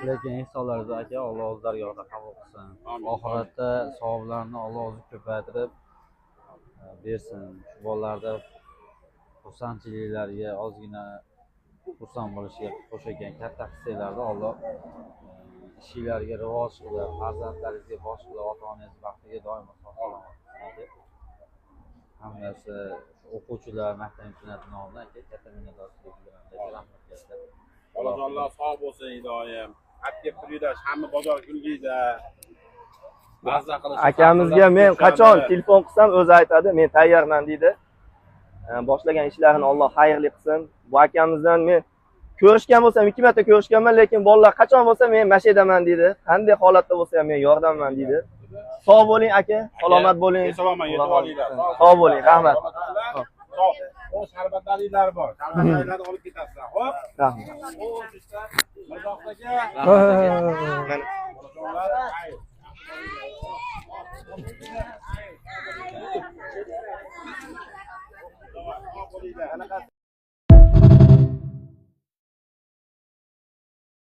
Lekin insonlarga aka Alloh o'z dargohida qabul qilsin. Oxiratda savoblarni Alloh o'zi ko'paytirib bersin. Shu bolalarda xursandchiliklarga ozgina xursand bo'lishiga qo'shilgan katta hisslarni Alloh ishinglarga rivoj qilib, farzandlaringizga bosh qilib, ota-onangiz baxtiga doimo sog'-salomat qilsin. Hammasi o'quvchilar maktab imkoniyati nomidan katta minnatdorchilik bildiraman. Bolajonlar sog' bo'lsin doim. Aka pulinglar hamma bozor kulgida. Mazza qilish. Akamizga men qachon telefon qilsam o'zi aytadi, men tayyorman deydi. Boshlagan ishlarini Alloh xayrli qilsin. Bu akamizdan men ko'rishgan bo'lsam 2 marta ko'rishganman, lekin bolalar qachon bo'lsa men mashidaman deydi. Qanday holatda bo'lsa ham men yordamman deydi. Sog' bo'ling aka, salomat bo'ling. Salomat yetib olinglar. Sog' bo'ling, rahmat. Sog'. O sharbatlarlar bor. Sharbatlarni olib ketasizlar. Xo'p? Rahmat. O sizlar Mirzoxonaga. Mana